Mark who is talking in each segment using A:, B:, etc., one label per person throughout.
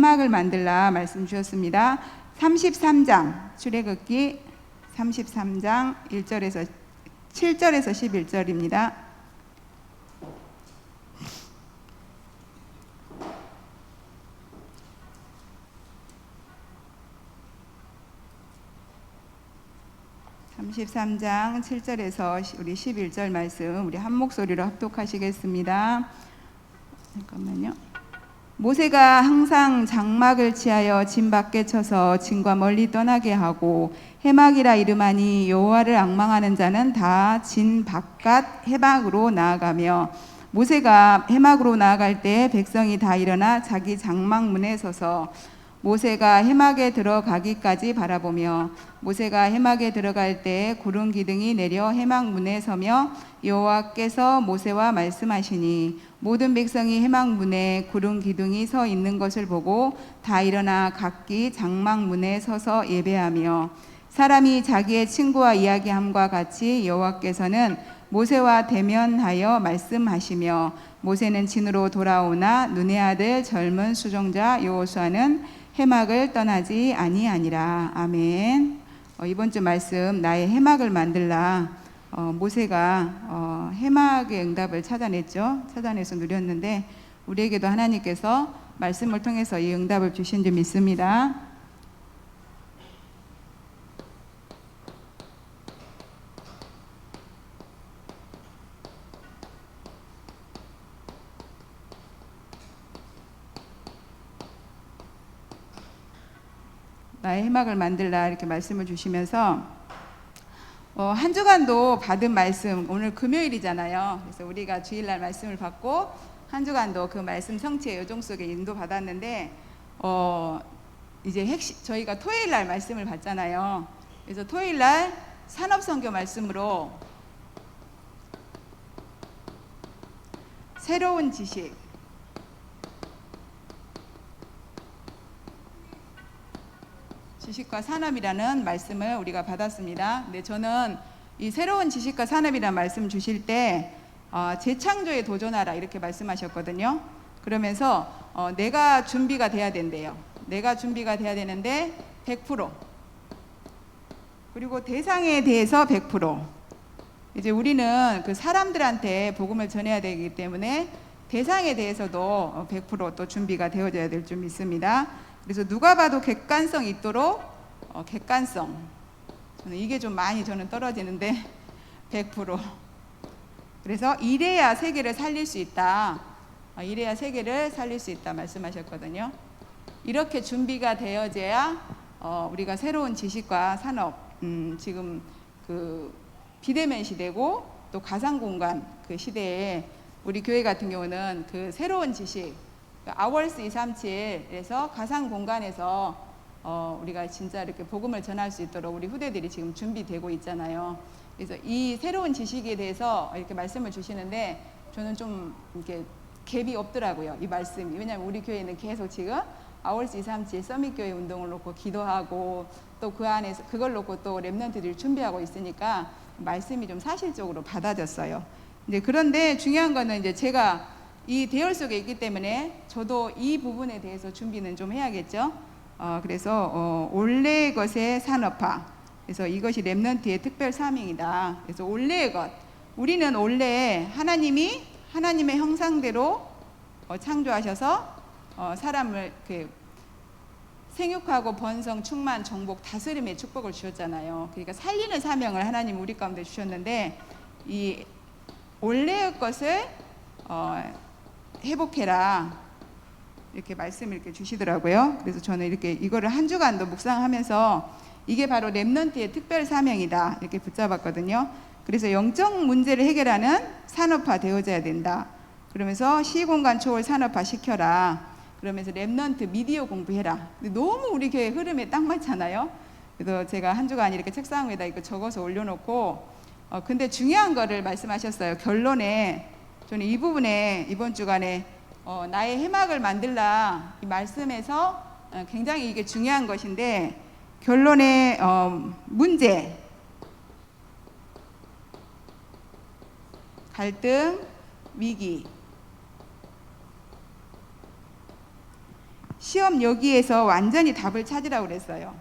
A: 해막을 만들라 말씀 주셨습니다. 33장 출애굽기 33장 1절에서 7절에서 11절입니다. (33장) 7절에서 우리 11절 말씀 우리 한 목소리로 합독하시겠습니다. 잠깐만요. 모세가 항상 장막을 취하여 진 밖에 쳐서 진과 멀리 떠나게 하고 해막이라 이름하니 여호와를 앙망하는 자는 다 진 바깥 해막으로 나아가며, 모세가 해막으로 나아갈 때 백성이 다 일어나 자기 장막 문에 서서 모세가 해막에 들어가기까지 바라보며, 모세가 해막에 들어갈 때 구름 기둥이 내려 해막 문에 서며 여호와께서 모세와 말씀하시니, 모든 백성이 해막 문에 구름 기둥이 서 있는 것을 보고 다 일어나 각기 장막 문에 서서 예배하며, 사람이 자기의 친구와 이야기함과 같이 여호와께서는 모세와 대면하여 말씀하시며, 모세는 진으로 돌아오나 눈의 아들 젊은 수종자 여호수아는 해막을 떠나지 아니하니라. 아멘. 이번 주 말씀 나의 해막을 만들라. 모세가 해막의 응답을 찾아내서 누렸는데, 우리에게도 하나님께서 말씀을 통해서 이 응답을 주신 줄 믿습니다. 나의 해막을 만들라 이렇게 말씀을 주시면서 한 주간도 받은 말씀, 오늘 금요일이잖아요. 그래서 우리가 주일날 말씀을 받고 한 주간도 그 말씀 성취의 여정 속에 인도 받았는데, 이제 저희가 토요일날 말씀을 받잖아요. 그래서 토요일날 산업선교 말씀으로 새로운 지식과 산업이라는 말씀을 우리가 받았습니다. 근데 저는 이 새로운 지식과 산업이라는 말씀 주실 때 재창조에 도전하라 이렇게 말씀하셨거든요. 그러면서 내가 준비가 돼야 된대요. 내가 준비가 돼야 되는데 100%, 그리고 대상에 대해서 100%. 이제 우리는 그 사람들한테 복음을 전해야 되기 때문에 대상에 대해서도 100% 또 준비가 되어져야 될 줄 믿습니다. 그래서 누가 봐도 객관성이 있도록 객관성, 저는 이게 좀 많이 저는 떨어지는데 100%. 그래서 이래야 세계를 살릴 수 있다. 이래야 세계를 살릴 수 있다 말씀하셨거든요. 이렇게 준비가 되어져야 우리가 새로운 지식과 산업, 지금 그 비대면 시대고 또 가상공간 그 시대에 우리 교회 같은 경우는 그 새로운 지식, 아월스 237에서 가상 공간에서 우리가 진짜 이렇게 복음을 전할 수 있도록 우리 후대들이 지금 준비되고 있잖아요. 그래서 이 새로운 지식에 대해서 이렇게 말씀을 주시는데 저는 좀 이렇게 갭이 없더라고요, 이 말씀이. 왜냐하면 우리 교회는 계속 지금 아월스 237 서밋교회 운동을 놓고 기도하고 또 그 안에서 그걸 놓고 또 렘넌트들이 준비하고 있으니까 말씀이 좀 사실적으로 받아졌어요. 이제 그런데 중요한 거는 이제 제가 이 대열 속에 있기 때문에 저도 이 부분에 대해서 준비는 좀 해야겠죠. 그래서 올해의 것의 산업화, 그래서 이것이 렘넌트의 특별 사명이다. 그래서 올해의 것, 우리는 원래 하나님이 하나님의 형상대로 창조하셔서 사람을 생육하고 번성, 충만, 정복, 다스림의 축복을 주셨잖아요. 그러니까 살리는 사명을 하나님 우리 가운데 주셨는데, 이 원래의 것을 회복해라 이렇게 말씀을 이렇게 주시더라고요. 그래서 저는 이렇게 이거를 한 주간도 묵상하면서 이게 바로 렘넌트의 특별 사명이다 이렇게 붙잡았거든요. 그래서 영적 문제를 해결하는 산업화 되어져야 된다. 그러면서 시공간 초월 산업화 시켜라. 그러면서 렘넌트 미디어 공부해라. 근데 너무 우리 교회 흐름에 딱 맞잖아요. 그래서 제가 한 주간 이렇게 책상 위에다 이거 적어서 올려놓고 근데 중요한 거를 말씀하셨어요. 결론에 저는 이 부분에 이번 주간에 나의 해막을 만들라 이 말씀에서 굉장히 이게 중요한 것인데, 결론의 문제, 갈등, 위기, 시험 여기에서 완전히 답을 찾으라고 그랬어요.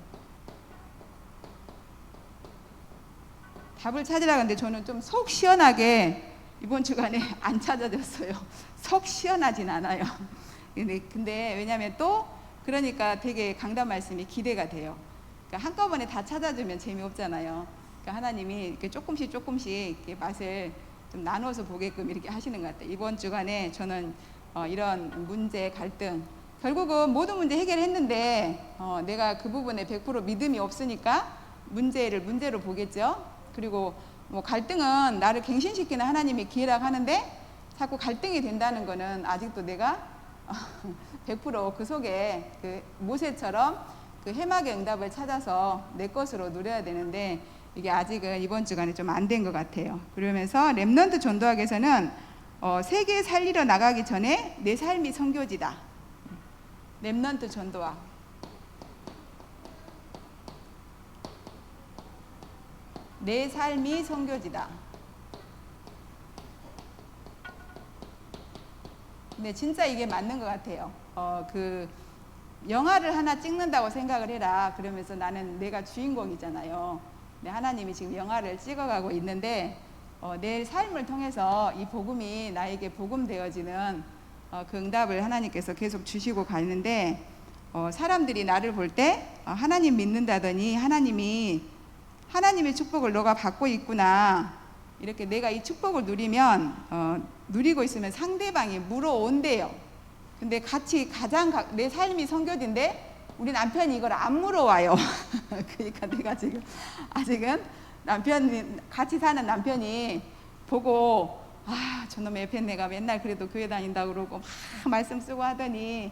A: 답을 찾으라고 하는데 저는 좀 속 시원하게 이번 주간에 안 찾아졌어요. 속 시원하진 않아요. 근데 왜냐하면 또 그러니까 되게 강단 말씀이 기대가 돼요. 그러니까 한꺼번에 다 찾아주면 재미없잖아요. 그러니까 하나님이 이렇게 조금씩 이렇게 맛을 좀 나눠서 보게끔 이렇게 하시는 것 같아요. 이번 주간에 저는 이런 문제, 갈등, 결국은 모든 문제 해결했는데 내가 그 부분에 100% 믿음이 없으니까 문제로 보겠죠. 그리고 뭐 갈등은 나를 갱신시키는 하나님이 기회라고 하는데 자꾸 갈등이 된다는 거는 아직도 내가 100%그 속에 그 모세처럼 그 해막의 응답을 찾아서 내 것으로 누려야 되는데 이게 아직은 이번 주간에 좀 안 된 것 같아요. 그러면서 렘넌트 전도학에서는 세계 살리러 나가기 전에 내 삶이 선교지다. 렘넌트 전도학. 내 삶이 선교지다. 근데 진짜 이게 맞는 것 같아요. 그 영화를 하나 찍는다고 생각을 해라. 그러면서 나는 내가 주인공이잖아요. 근데 하나님이 지금 영화를 찍어가고 있는데 내 삶을 통해서 이 복음이 나에게 복음되어지는 그 응답을 하나님께서 계속 주시고 가는데 사람들이 나를 볼 때 하나님 믿는다더니 하나님의 축복을 너가 받고 있구나. 이렇게 내가 이 축복을 누리면 누리고 있으면 상대방이 물어온대요. 근데 내 삶이 선교지인데 우리 남편이 이걸 안 물어와요. 그러니까 내가 지금 아직은 같이 사는 남편이 보고 저놈의 에펜네가 맨날 그래도 교회 다닌다고 그러고 막 말씀 쓰고 하더니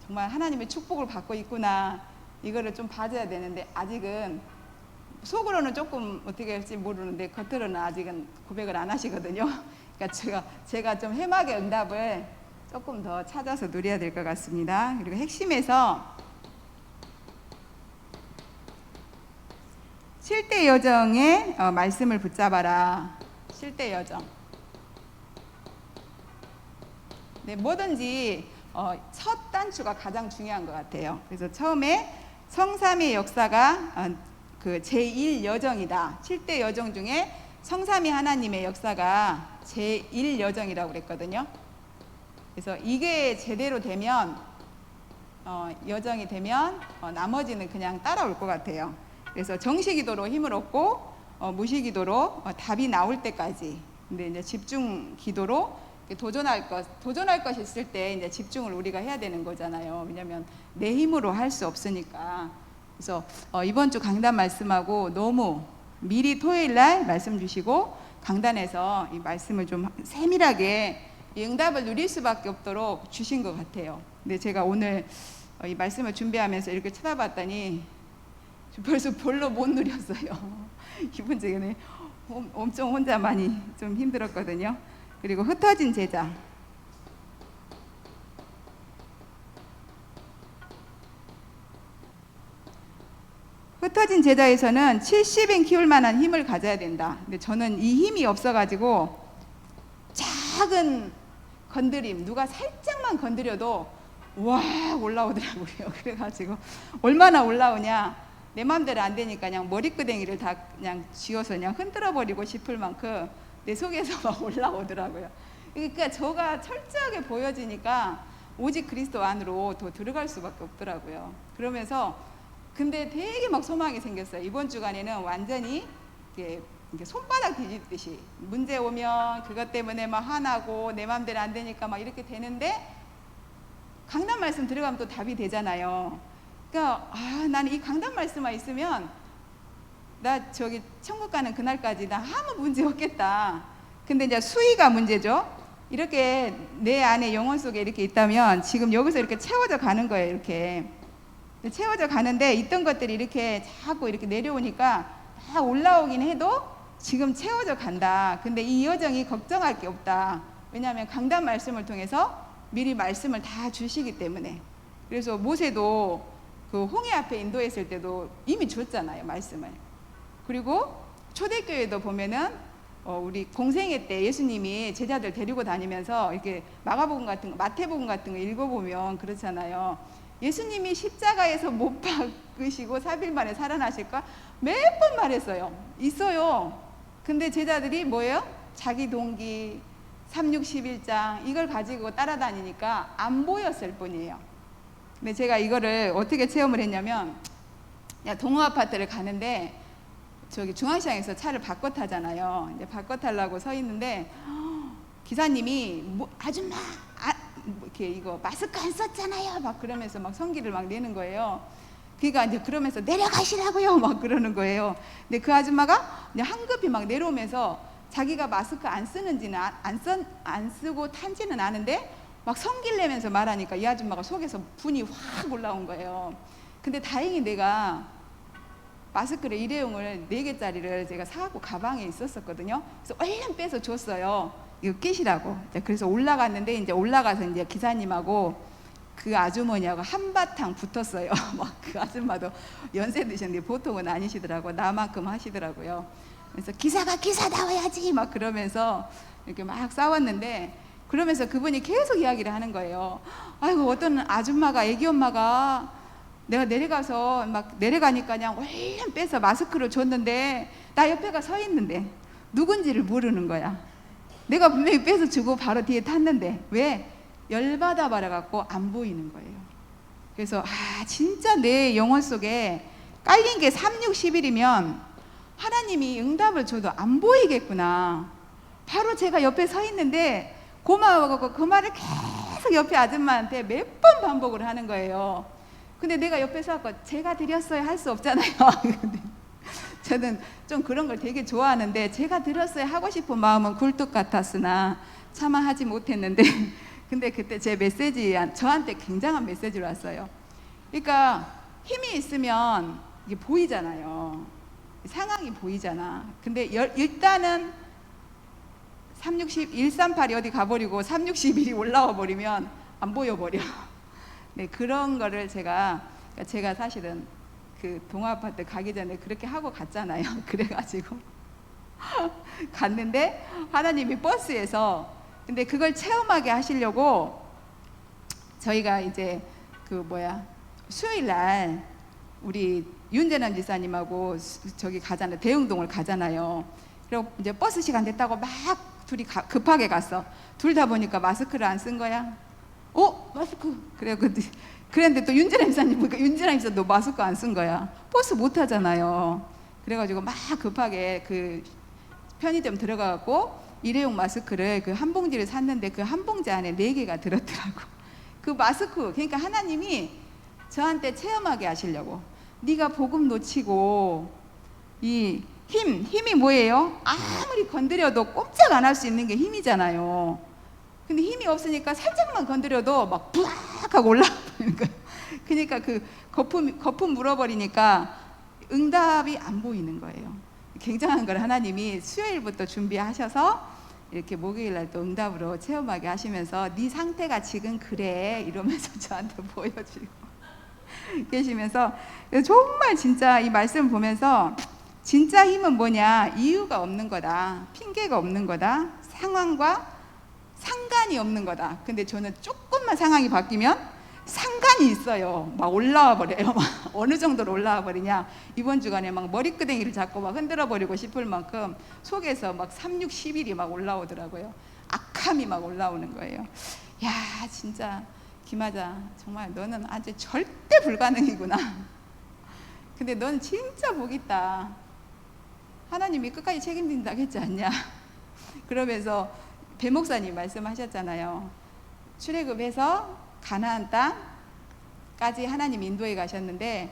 A: 정말 하나님의 축복을 받고 있구나. 이거를 좀 봐줘야 되는데 아직은 속으로는 조금 어떻게 할지 모르는데 겉으로는 아직은 고백을 안 하시거든요. 그러니까 제가 좀 해막의 응답을 조금 더 찾아서 누려야 될 것 같습니다. 그리고 핵심에서 7대 여정의 말씀을 붙잡아라. 7대 여정. 네, 뭐든지 첫 단추가 가장 중요한 것 같아요. 그래서 처음에 성삼위의 역사가 그 제1여정이다. 7대 여정 중에 성삼위 하나님의 역사가 제1여정이라고 그랬거든요. 그래서 이게 제대로 되면 여정이 되면 나머지는 그냥 따라올 것 같아요. 그래서 정시기도로 힘을 얻고 무시기도로 답이 나올 때까지. 근데 이제 집중기도로 도전할 것 있을 때 이제 집중을 우리가 해야 되는 거잖아요. 왜냐하면 내 힘으로 할 수 없으니까. 그래서 이번 주 강단 말씀하고 너무 미리 토요일 날 말씀 주시고 강단에서 이 말씀을 좀 세밀하게 이 응답을 누릴 수밖에 없도록 주신 것 같아요. 근데 제가 오늘 이 말씀을 준비하면서 이렇게 쳐다봤더니 벌써 별로 못 누렸어요. 이번 주에는 엄청 혼자 많이 좀 힘들었거든요. 그리고 흩어진 제자. 흩어진 제자에서는 70인 키울 만한 힘을 가져야 된다. 근데 저는 이 힘이 없어가지고 작은 건드림, 누가 살짝만 건드려도 와 올라오더라고요. 그래가지고 얼마나 올라오냐. 내 마음대로 안 되니까 그냥 머리끄댕이를 다 그냥 쥐어서 그냥 흔들어 버리고 싶을 만큼 내 속에서 막 올라오더라고요. 그러니까 저가 철저하게 보여지니까 오직 그리스도 안으로 더 들어갈 수밖에 없더라고요. 그러면서 근데 되게 막 소망이 생겼어요. 이번 주간에는 완전히 이렇게 손바닥 뒤집듯이 문제 오면 그것 때문에 막 화나고 내 마음대로 안 되니까 막 이렇게 되는데 강단 말씀 들어가면 또 답이 되잖아요. 그러니까 나는 이 강단 말씀만 있으면 나 저기 천국 가는 그날까지 나 아무 문제 없겠다. 근데 이제 수위가 문제죠. 이렇게 내 안에 영혼 속에 이렇게 있다면 지금 여기서 이렇게 채워져 가는 거예요. 이렇게 채워져 가는데 있던 것들이 이렇게 자꾸 이렇게 내려오니까 다 올라오긴 해도 지금 채워져 간다. 근데 이 여정이 걱정할 게 없다. 왜냐하면 강단 말씀을 통해서 미리 말씀을 다 주시기 때문에. 그래서 모세도 그 홍해 앞에 인도했을 때도 이미 줬잖아요, 말씀을. 그리고 초대교회도 보면은 우리 공생애 때 예수님이 제자들 데리고 다니면서 이렇게 마태복음 같은 거 읽어보면 그렇잖아요. 예수님이 십자가에서 못 박으시고 3일 만에 살아나실까? 몇 번 말했어요. 있어요. 근데 제자들이 뭐예요? 자기 동기 361장 이걸 가지고 따라다니니까 안 보였을 뿐이에요. 근데 제가 이거를 어떻게 체험을 했냐면, 동호 아파트를 가는데 저기 중앙시장에서 차를 바꿔 타잖아요. 이제 바꿔 타려고 서 있는데 기사님이 아줌마 이렇게 이거 마스크 안 썼잖아요. 막 그러면서 막 성기를 막 내는 거예요. 그러니까 이제 그러면서 내려가시라고요. 막 그러는 거예요. 근데 그 아줌마가 이제 한급히 막 내려오면서 자기가 마스크 안 쓰는지는 안 쓰고 탄지는 아는데 막 성기를 내면서 말하니까 이 아줌마가 속에서 분이 확 올라온 거예요. 근데 다행히 내가 마스크를 일회용을 4개짜리를 제가 사갖고 가방에 있었었거든요. 그래서 얼른 빼서 줬어요. 이거 끼시라고. 그래서 올라갔는데 이제 올라가서 이제 기사님하고 그 아주머니하고 한바탕 붙었어요. 막 그 아줌마도 연세 드셨는데 보통은 아니시더라고. 나만큼 하시더라고요. 그래서 기사가 나와야지 막 그러면서 이렇게 막 싸웠는데, 그러면서 그분이 계속 이야기를 하는 거예요. 아이고 어떤 아줌마가 애기 엄마가 내가 내려가서 막 내려가니까 그냥 얼른 빼서 마스크를 줬는데 나 옆에가 서 있는데 누군지를 모르는 거야. 내가 분명히 빼서 주고 바로 뒤에 탔는데 왜? 열받아 버려갖고 안 보이는 거예요. 그래서 진짜 내 영혼 속에 깔린 게 3611이면 하나님이 응답을 줘도 안 보이겠구나. 바로 제가 옆에 서 있는데 고마워갖고 그 말을 계속 옆에 아줌마한테 몇 번 반복을 하는 거예요. 근데 내가 옆에 서갖고 제가 드렸어야 할 수 없잖아요. 근데 저는 좀 그런 걸 되게 좋아하는데 제가 드렸어야 하고 싶은 마음은 굴뚝 같았으나 차마 하지 못했는데 근데 그때 제 메시지, 저한테 굉장한 메시지를 왔어요. 그러니까 힘이 있으면 이게 보이잖아요. 상황이 보이잖아. 근데 일단은 138이 어디 가버리고 361이 올라와 버리면 안 보여버려. 네, 그런 거를 제가 사실은 그 동아아파트 가기 전에 그렇게 하고 갔잖아요. 그래가지고 갔는데 하나님이 버스에서, 근데 그걸 체험하게 하시려고 저희가 이제 수요일 날 우리 윤재남 지사님하고 저기 가잖아요. 대흥동을 가잖아요. 그리고 이제 버스 시간 됐다고 막 둘이 급하게 갔어. 둘 다 보니까 마스크를 안 쓴 거야. 마스크. 그랬는데 또 윤재남 지사님 보니까 윤재남 지사도 마스크 안 쓴 거야. 버스 못 타잖아요. 그래가지고 막 급하게 그 편의점 들어가갖고 일회용 마스크를 그 한 봉지를 샀는데 그 한 봉지 안에 4개가 들었더라고. 그 마스크, 그러니까 하나님이 저한테 체험하게 하시려고. 네가 복음 놓치고 이 힘이 뭐예요? 아무리 건드려도 꼼짝 안 할 수 있는 게 힘이잖아요. 근데 힘이 없으니까 살짝만 건드려도 막 부악 하고 올라오는 거예요. 그러니까 그 거품 물어버리니까 응답이 안 보이는 거예요. 굉장한 걸 하나님이 수요일부터 준비하셔서 이렇게 목요일날 또 응답으로 체험하게 하시면서 네 상태가 지금 그래 이러면서 저한테 보여주고 계시면서, 정말 진짜 이 말씀을 보면서 진짜 힘은 뭐냐? 이유가 없는 거다. 핑계가 없는 거다. 상황과 상관이 없는 거다. 근데 저는 조금만 상황이 바뀌면 상관이 있어요. 막 올라와 버려요. 막 어느 정도로 올라와 버리냐? 이번 주간에 막 머리끄댕이를 잡고 막 흔들어 버리고 싶을 만큼 속에서 막 3611이 막 올라오더라고요. 악함이 막 올라오는 거예요. 야, 진짜 김하자, 정말 너는 아주 절대 불가능이구나. 근데 넌 진짜 복 있다. 하나님이 끝까지 책임진다고 했지 않냐? 그러면서 배 목사님 말씀하셨잖아요. 출애굽해서 가나안 땅까지 하나님 인도해 가셨는데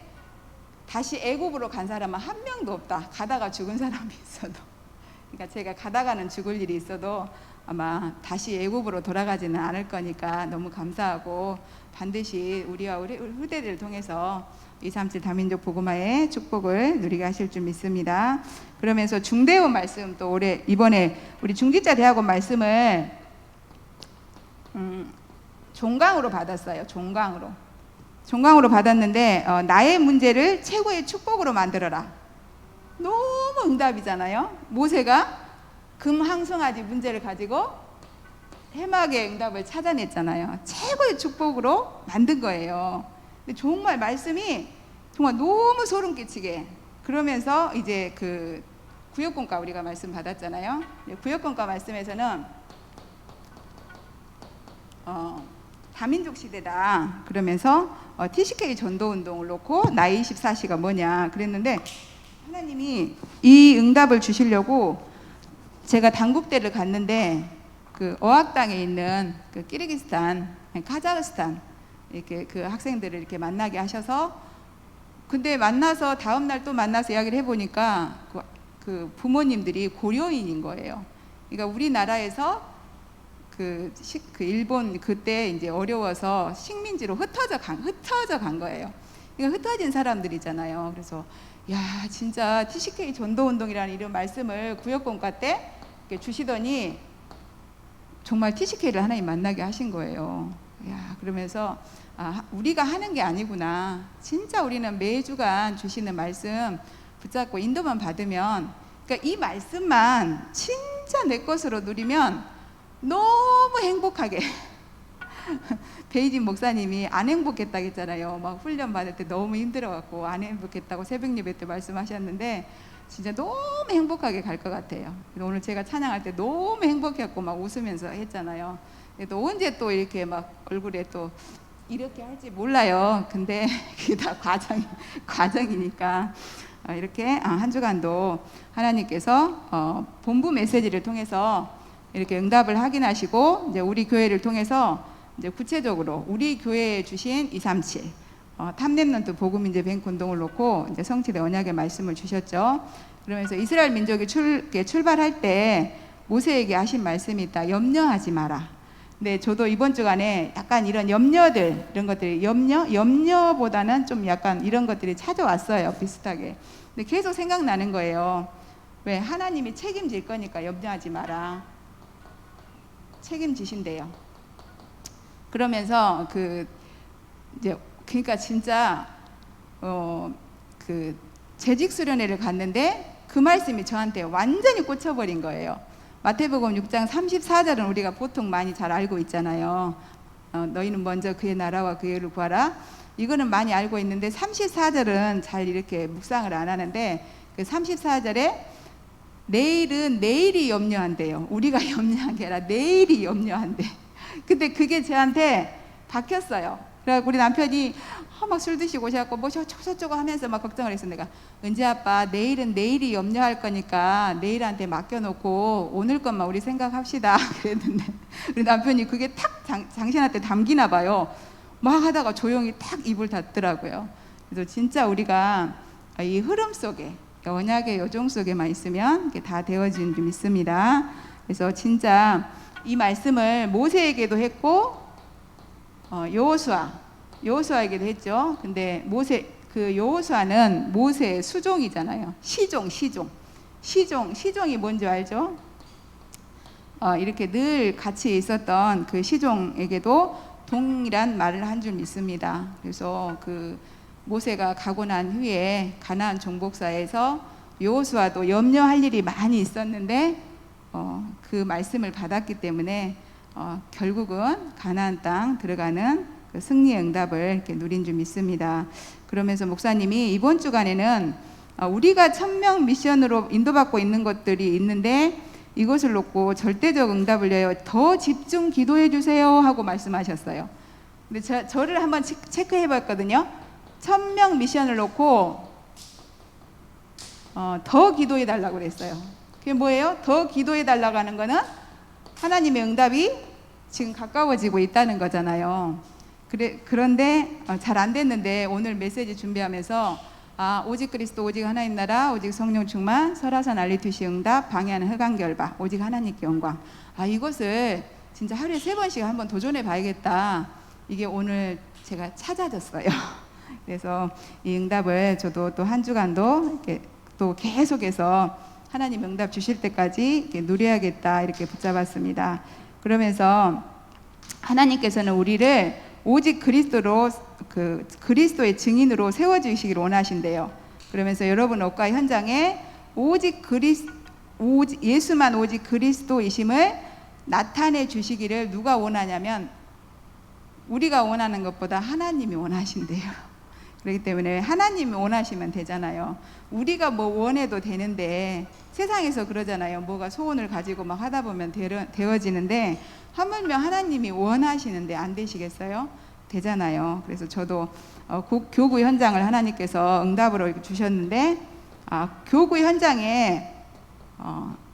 A: 다시 애굽으로 간 사람은 한 명도 없다. 가다가 죽은 사람이 있어도. 그러니까 제가 가다가는 죽을 일이 있어도 아마 다시 애굽으로 돌아가지는 않을 거니까 너무 감사하고, 반드시 우리와 우리 후대들을 통해서 237 다민족 복음화의 축복을 누리게 하실 줄 믿습니다. 그러면서 중대원 말씀 또 이번에 우리 중지자 대학원 말씀을 종강으로 받았어요. 종강으로 받았는데 나의 문제를 최고의 축복으로 만들어라. 너무 응답이잖아요. 모세가 금항송아지 문제를 가지고 해막의 응답을 찾아냈잖아요. 최고의 축복으로 만든 거예요. 근데 정말 말씀이 정말 너무 소름 끼치게, 그러면서 이제 그 구역공과 우리가 말씀 받았잖아요. 구역공과 말씀에서는 다민족 시대다 그러면서 TCK 전도운동을 놓고 나이 24시가 뭐냐 그랬는데, 하나님이 이 응답을 주시려고 제가 단국대를 갔는데 그 어학 땅에 있는 그 키르기스탄, 카자흐스탄 이렇게 그 학생들을 이렇게 만나게 하셔서, 근데 만나서 다음 날 또 만나서 이야기를 해보니까 그 부모님들이 고려인인 거예요. 그러니까 우리나라에서 그 일본 그때 이제 어려워서 식민지로 흩어져 간 거예요. 그러니까 흩어진 사람들이잖아요. 그래서 야, 진짜 TCK 전도운동이라는 이런 말씀을 구역공과 때 주시더니 정말 TCK를 하나님 만나게 하신 거예요. 야, 그러면서 우리가 하는 게 아니구나. 진짜 우리는 매주간 주시는 말씀 붙잡고 인도만 받으면, 그러니까 이 말씀만 진짜 내 것으로 누리면 너무 행복하게 베이진 목사님이 안 행복했다고 했잖아요. 막 훈련 받을 때 너무 힘들어갖고 안 행복했다고 새벽 예배 때 말씀하셨는데, 진짜 너무 행복하게 갈 것 같아요. 오늘 제가 찬양할 때 너무 행복했고 막 웃으면서 했잖아요. 또 언제 또 이렇게 막 얼굴에 또 이렇게 할지 몰라요. 근데 그게 다 과정이니까 이렇게 한 주간도 하나님께서 본부 메시지를 통해서 이렇게 응답을 확인하시고, 이제 우리 교회를 통해서 이제 구체적으로 우리 교회에 주신 237 탑랩넌트 복음인재 뱅크 운동을 놓고 이제 성취의 언약의 말씀을 주셨죠. 그러면서 이스라엘 민족이 출발할 때 모세에게 하신 말씀이 있다. 염려하지 마라. 근데 저도 이번 주간에 약간 이런 염려들, 이런 것들이 염려보다는 좀 약간 이런 것들이 찾아왔어요. 비슷하게. 근데 계속 생각나는 거예요. 왜? 하나님이 책임질 거니까 염려하지 마라. 책임지신대요. 그러면서 그러니까 진짜 그 재직 수련회를 갔는데 그 말씀이 저한테 완전히 꽂혀버린 거예요. 마태복음 6장 34절은 우리가 보통 많이 잘 알고 있잖아요. 너희는 먼저 그의 나라와 그의 의를 구하라. 이거는 많이 알고 있는데 34절은 잘 이렇게 묵상을 안 하는데, 그 34절에 내일은 내일이 염려한대요. 우리가 염려한 게 아니라 내일이 염려한대. 근데 그게 저한테 박혔어요. 그래서 우리 남편이 막 술 드시고 오셔갖고 뭐 저쩌고 하면서 막 걱정을 했어. 내가, 은지 아빠 내일은 내일이 염려할 거니까 내일한테 맡겨놓고 오늘 것만 우리 생각합시다 그랬는데, 우리 남편이 그게 탁 당신한테 담기나 봐요. 막 하다가 조용히 탁 입을 닫더라고요. 그래서 진짜 우리가 이 흐름 속에, 언약의 요정 속에만 있으면 이게 다 되어진 줄 믿습니다. 그래서 진짜 이 말씀을 모세에게도 했고 여호수아에게도 했죠. 근데 여호수아는 모세의 수종이잖아요. 시종이 뭔지 알죠? 이렇게 늘 같이 있었던 그 시종에게도 동일한 말을 한 줄 믿습니다. 그래서 그 모세가 가고 난 후에 가나안 정복사에서 여호수아도 염려할 일이 많이 있었는데 그 말씀을 받았기 때문에 결국은 가나안 땅 들어가는 그 승리의 응답을 이렇게 누린 줄 믿습니다. 그러면서 목사님이 이번 주간에는 우리가 1000명 미션으로 인도받고 있는 것들이 있는데 이것을 놓고 절대적 응답을 위하여 더 집중 기도해 주세요 하고 말씀하셨어요. 근데 저를 한번 체크해 봤거든요. 1000명 미션을 놓고 더 기도해 달라고 그랬어요. 그게 뭐예요? 더 기도해 달라고 하는 거는 하나님의 응답이 지금 가까워지고 있다는 거잖아요. 그런데 잘 안 됐는데 오늘 메시지 준비하면서 오직 그리스도, 오직 하나님 나라, 오직 성령 충만, 설화산 알리투시 응답, 방해하는 흑암결박, 오직 하나님께 영광. 이것을 진짜 하루에 3번씩 한번 도전해 봐야겠다. 이게 오늘 제가 찾아졌어요. 그래서 이 응답을 저도 또 한 주간도 이렇게 또 계속해서 하나님 응답 주실 때까지 이렇게 누려야겠다 이렇게 붙잡았습니다. 그러면서 하나님께서는 우리를 오직 그리스도의 증인으로 세워주시기를 원하신대요. 그러면서 여러분 옷과 현장에 예수만 오직 그리스도이심을 나타내 주시기를 누가 원하냐면 우리가 원하는 것보다 하나님이 원하신대요. 그렇기 때문에 하나님이 원하시면 되잖아요. 우리가 뭐 원해도 되는데, 세상에서 그러잖아요. 뭐가 소원을 가지고 막 하다 보면 되어지는데, 하물며 하나님이 원하시는데 안 되시겠어요? 되잖아요. 그래서 저도 교구 현장을 하나님께서 응답으로 주셨는데, 교구 현장에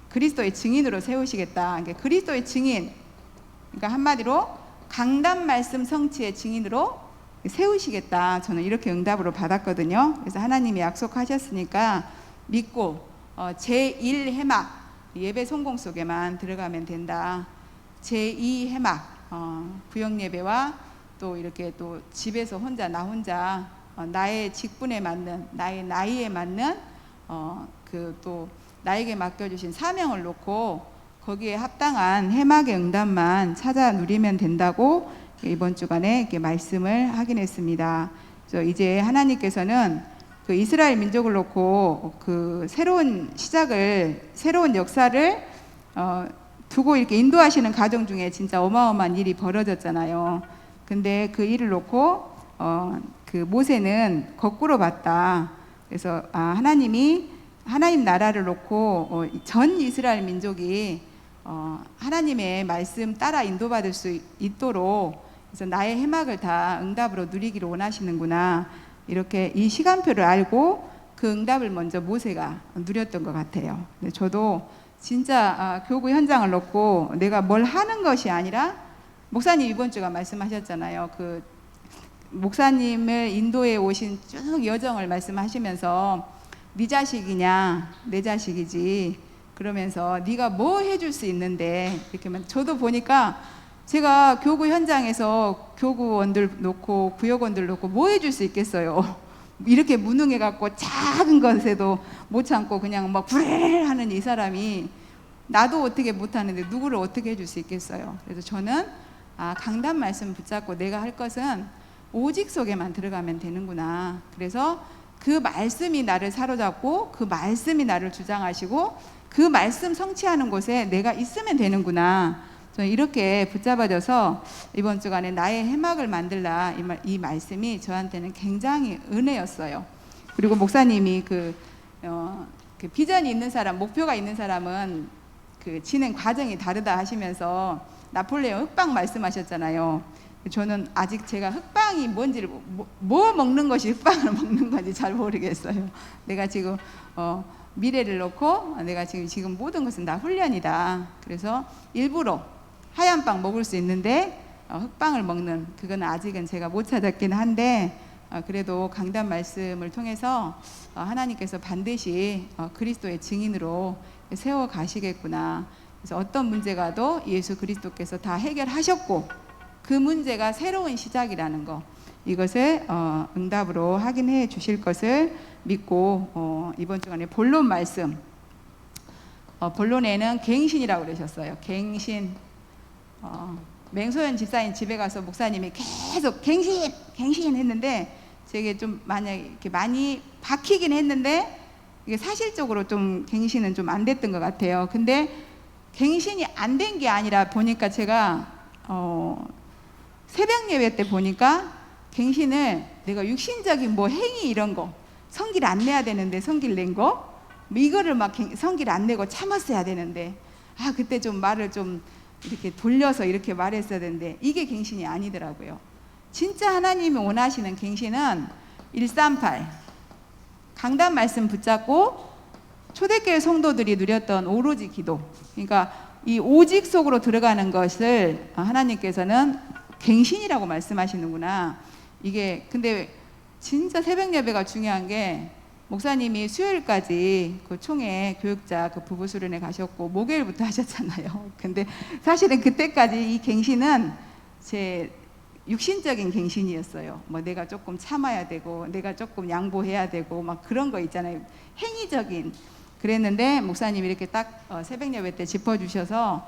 A: 그리스도의 증인으로 세우시겠다. 그러니까 그리스도의 증인, 그러니까 한마디로 강단 말씀 성취의 증인으로 세우시겠다. 저는 이렇게 응답으로 받았거든요. 그래서 하나님이 약속하셨으니까 믿고 제1 해막, 예배 성공 속에만 들어가면 된다. 제2 해막, 구역 예배와 또 이렇게 또 집에서 나 혼자 나의 직분에 맞는, 나의 나이에 맞는 그 또 나에게 맡겨주신 사명을 놓고 거기에 합당한 해막의 응답만 찾아 누리면 된다고 이번 주간에 이렇게 말씀을 하긴 했습니다. 그래서 이제 하나님께서는 그 이스라엘 민족을 놓고 그 새로운 시작을, 새로운 역사를 두고 이렇게 인도하시는 가정 중에 진짜 어마어마한 일이 벌어졌잖아요. 근데 그 일을 놓고 그 모세는 거꾸로 봤다. 그래서 하나님 나라를 놓고 전 이스라엘 민족이 하나님의 말씀 따라 인도받을 수 있도록, 그래서 나의 해막을 다 응답으로 누리기를 원하시는구나, 이렇게 이 시간표를 알고 그 응답을 먼저 모세가 누렸던 것 같아요. 저도 진짜 교구 현장을 놓고 내가 뭘 하는 것이 아니라, 목사님 이번 주가 말씀하셨잖아요. 그 목사님을 인도해 오신 쭉 여정을 말씀하시면서 네 자식이냐, 내 자식이지, 그러면서 네가 뭐 해줄 수 있는데, 이렇게 저도 보니까 제가 교구 현장에서 교구원들 놓고 구역원들 놓고 뭐 해줄 수 있겠어요. 이렇게 무능해갖고 작은 것에도 못 참고 그냥 막 불하는 이 사람이 나도 어떻게 못하는데 누구를 어떻게 해줄 수 있겠어요. 그래서 저는 강단 말씀 붙잡고 내가 할 것은 오직 속에만 들어가면 되는구나. 그래서 그 말씀이 나를 사로잡고 그 말씀이 나를 주장하시고 그 말씀 성취하는 곳에 내가 있으면 되는구나. 저는 이렇게 붙잡아져서 이번 주간에 나의 해막을 만들라, 이 말씀이 저한테는 굉장히 은혜였어요. 그리고 목사님이 그 비전이 있는 사람, 목표가 있는 사람은 그 진행 과정이 다르다 하시면서 나폴레옹 흑빵 말씀하셨잖아요. 저는 아직 제가 흑빵이 뭔지를 뭐 먹는 것이 흑빵을 먹는 건지 잘 모르겠어요. 내가 지금 미래를 놓고 내가 지금 모든 것은 다 훈련이다. 그래서 일부러 하얀 빵 먹을 수 있는데 흑빵을 먹는, 그건 아직은 제가 못 찾았긴 한데, 그래도 강단 말씀을 통해서 하나님께서 반드시 그리스도의 증인으로 세워 가시겠구나. 그래서 어떤 문제가 도 예수 그리스도께서 다 해결하셨고 그 문제가 새로운 시작이라는 거, 이것을 응답으로 확인해 주실 것을 믿고 이번 주간에 본론 말씀, 본론에는 갱신이라고 그러셨어요. 갱신. 맹소연 집사님 집에 가서 목사님이 계속 갱신 했는데, 제게 좀 이렇게 많이 박히긴 했는데 이게 사실적으로 좀 갱신은 좀 안 됐던 것 같아요. 근데 갱신이 안 된 게 아니라 보니까 제가 새벽 예배 때 보니까 갱신을 내가 육신적인 뭐 행위 이런 거, 성기를 안 내야 되는데 성기를 낸 거, 이거를 막 성기를 안 내고 참았어야 되는데, 그때 좀 말을 좀 이렇게 돌려서 이렇게 말했어야 되는데, 이게 갱신이 아니더라고요. 진짜 하나님이 원하시는 갱신은 138 강단 말씀 붙잡고 초대교회 성도들이 누렸던 오로지 기도, 그러니까 이 오직 속으로 들어가는 것을 하나님께서는 갱신이라고 말씀하시는구나. 이게 근데 진짜 새벽 예배가 중요한 게, 목사님이 수요일까지 그 총회 교육자 그 부부 수련회 가셨고 목요일부터 하셨잖아요. 근데 사실은 그때까지 이 갱신은 제 육신적인 갱신이었어요. 뭐 내가 조금 참아야 되고 내가 조금 양보해야 되고 막 그런 거 있잖아요. 행위적인. 그랬는데 목사님이 이렇게 딱 새벽 예배 때 짚어주셔서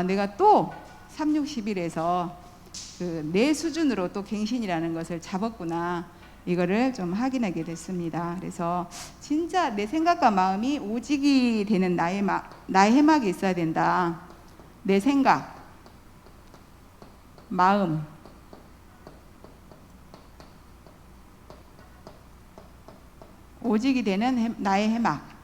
A: 내가 또 360일에서 그 내 수준으로 또 갱신이라는 것을 잡았구나, 이거를 좀 확인하게 됐습니다. 그래서 진짜 내 생각과 마음이 오직이 되는 나의 해막이 있어야 된다. 내 생각, 마음, 오직이 되는 나의 해막.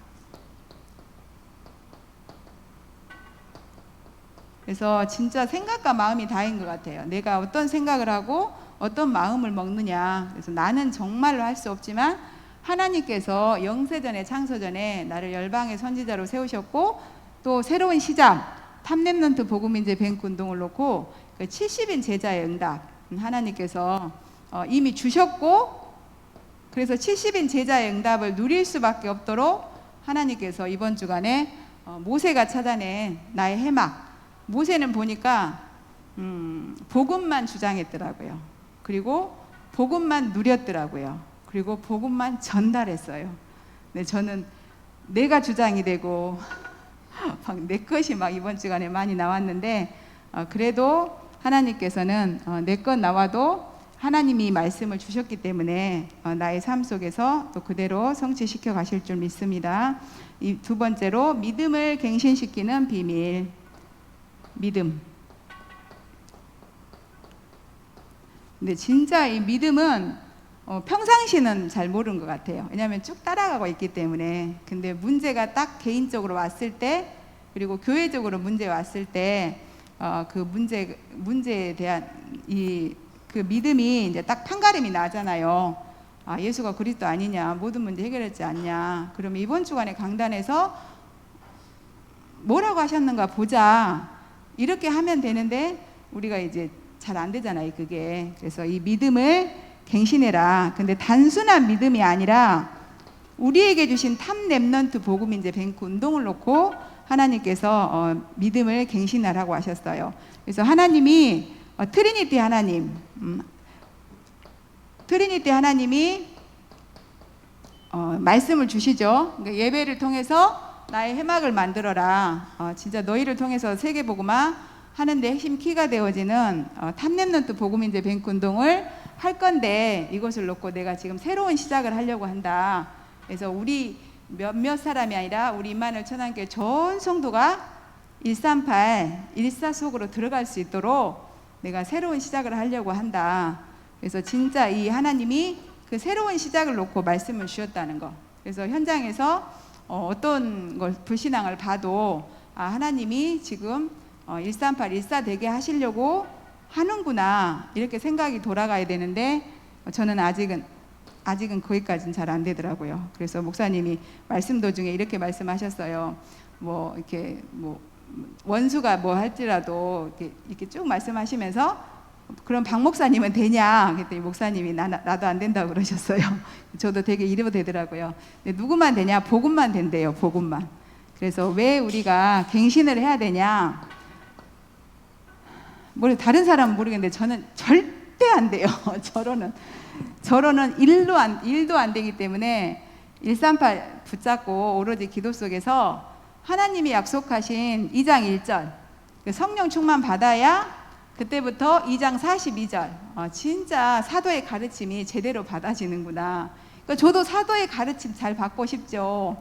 A: 그래서 진짜 생각과 마음이 다인 것 같아요. 내가 어떤 생각을 하고 어떤 마음을 먹느냐. 그래서 나는 정말로 할 수 없지만 하나님께서 영세전에 창세전에 나를 열방의 선지자로 세우셨고 또 새로운 시작 탑랩넌트 복음인재 뱅크 운동을 놓고 그 70인 제자의 응답 하나님께서 이미 주셨고 그래서 70인 제자의 응답을 누릴 수밖에 없도록 하나님께서 이번 주간에 모세가 찾아낸 나의 해막. 모세는 보니까 복음만 주장했더라고요. 그리고 복음만 누렸더라고요. 그리고 복음만 전달했어요. 네, 저는 내가 주장이 되고 막 내 것이 막 이번 주간에 많이 나왔는데 그래도 하나님께서는 내 것 나와도 하나님이 말씀을 주셨기 때문에 나의 삶 속에서 또 그대로 성취시켜 가실 줄 믿습니다. 이 두 번째로 믿음을 갱신시키는 비밀. 믿음. 근데 진짜 이 믿음은 평상시는 잘 모르는 것 같아요. 왜냐하면 쭉 따라가고 있기 때문에. 근데 문제가 딱 개인적으로 왔을 때 그리고 교회적으로 문제 왔을 때 그 문제에 대한 그 믿음이 이제 딱 판가름이 나잖아요. 아, 예수가 그리스도 아니냐, 모든 문제 해결했지 않냐. 그러면 이번 주간에 강단에서 뭐라고 하셨는가 보자. 이렇게 하면 되는데 우리가 이제 잘 안 되잖아요, 그게. 그래서 이 믿음을 갱신해라. 근데 단순한 믿음이 아니라 우리에게 주신 탑랩넌트 복음인재 뱅크 운동을 놓고 하나님께서 믿음을 갱신하라고 하셨어요. 그래서 하나님이 트리니티 하나님, 트리니티 하나님이 말씀을 주시죠. 그러니까 예배를 통해서 나의 해막을 만들어라. 진짜 너희를 통해서 세계복음화 하는데 핵심 키가 되어지는 탑랩넌트 복음인재 뱅크 운동을 할 건데 이것을 놓고 내가 지금 새로운 시작을 하려고 한다. 그래서 우리 몇몇 사람이 아니라 우리 임마누엘 천안교회 전 성도가 138, 14 속으로 들어갈 수 있도록 내가 새로운 시작을 하려고 한다. 그래서 진짜 이 하나님이 그 새로운 시작을 놓고 말씀을 주셨다는 거. 그래서 현장에서 어떤 걸 불신앙을 봐도 하나님이 지금 138, 14 되게 하시려고 하는구나 이렇게 생각이 돌아가야 되는데 저는 아직은 거기까지는 잘 안 되더라고요. 그래서 목사님이 말씀 도중에 이렇게 말씀하셨어요. 뭐 이렇게 뭐 원수가 뭐 할지라도 이렇게 쭉 말씀하시면서 그럼 박 목사님은 되냐? 그랬더니 목사님이 나도 안 된다고 그러셨어요. 저도 되게 이러고 되더라고요. 근데 누구만 되냐? 복음만 된대요. 복음만. 그래서 왜 우리가 갱신을 해야 되냐? 뭐 다른 사람은 모르겠는데 저는 절대 안 돼요. 저로는 일도 안 되기 때문에 138 붙잡고 오로지 기도 속에서 하나님이 약속하신 2장 1절 성령 충만 받아야 그때부터 2장 42절 진짜 사도의 가르침이 제대로 받아지는구나. 그러니까 저도 사도의 가르침 잘 받고 싶죠.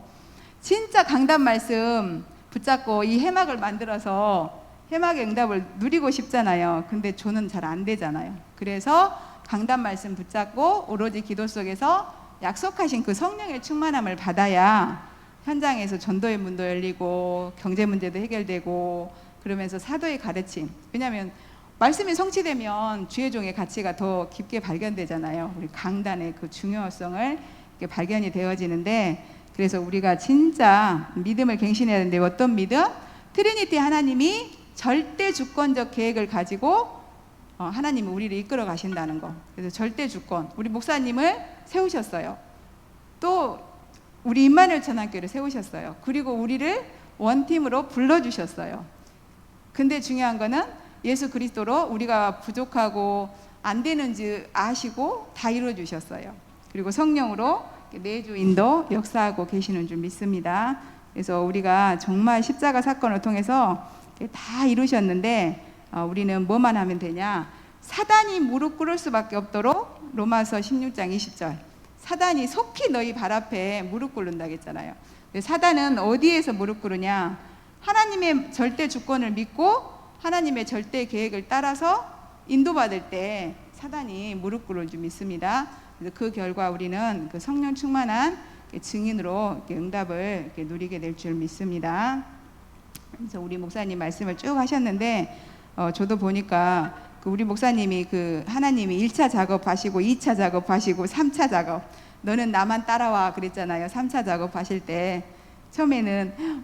A: 진짜 강단 말씀 붙잡고 이 해막을 만들어서 해막의 응답을 누리고 싶잖아요. 근데 저는 잘 안 되잖아요. 그래서 강단 말씀 붙잡고 오로지 기도 속에서 약속하신 그 성령의 충만함을 받아야 현장에서 전도의 문도 열리고 경제 문제도 해결되고 그러면서 사도의 가르침. 왜냐하면 말씀이 성취되면 주의 종의 가치가 더 깊게 발견되잖아요. 우리 강단의 그 중요성을 이렇게 발견이 되어지는데 그래서 우리가 진짜 믿음을 갱신해야 되는데 어떤 믿음? 트리니티 하나님이 절대 주권적 계획을 가지고 하나님이 우리를 이끌어 가신다는 거. 그래서 절대 주권. 우리 목사님을 세우셨어요. 또 우리 임마누엘 천안교회를 세우셨어요. 그리고 우리를 원팀으로 불러주셨어요. 근데 중요한 거는 예수 그리스도로 우리가 부족하고 안 되는지 아시고 다 이루어주셨어요. 그리고 성령으로 내주 인도 역사하고 계시는 줄 믿습니다. 그래서 우리가 정말 십자가 사건을 통해서 다 이루셨는데 우리는 뭐만 하면 되냐? 사단이 무릎 꿇을 수밖에 없도록 로마서 16장 20절 사단이 속히 너희 발 앞에 무릎 꿇는다고 했잖아요. 사단은 어디에서 무릎 꿇으냐? 하나님의 절대 주권을 믿고 하나님의 절대 계획을 따라서 인도받을 때 사단이 무릎 꿇을 줄 믿습니다. 그래서 그 결과 우리는 그 성령 충만한 증인으로 이렇게 응답을 이렇게 누리게 될 줄 믿습니다. 그래서 우리 목사님 말씀을 쭉 하셨는데 저도 보니까 우리 목사님이 하나님이 1차 작업하시고 2차 작업하시고 3차 작업, 너는 나만 따라와 그랬잖아요. 3차 작업하실 때 처음에는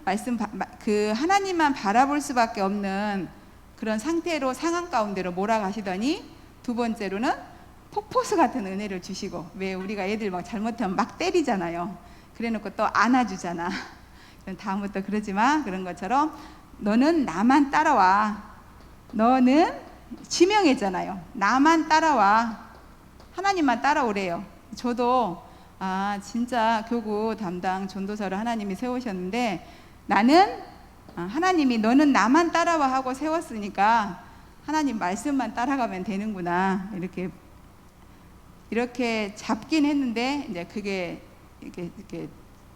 A: 하나님만 바라볼 수밖에 없는 그런 상태로, 상황 가운데로 몰아가시더니 두 번째로는 폭포수 같은 은혜를 주시고, 왜 우리가 애들 막 잘못하면 막 때리잖아요. 그래놓고 또 안아주잖아. 다음부터 그러지 마. 그런 것처럼 너는 나만 따라와. 너는 지명했잖아요. 나만 따라와. 하나님만 따라오래요. 저도 진짜 교구 담당 전도사를 하나님이 세우셨는데, 나는 하나님이 너는 나만 따라와 하고 세웠으니까 하나님 말씀만 따라가면 되는구나, 이렇게 잡긴 했는데 이제 그게 이렇게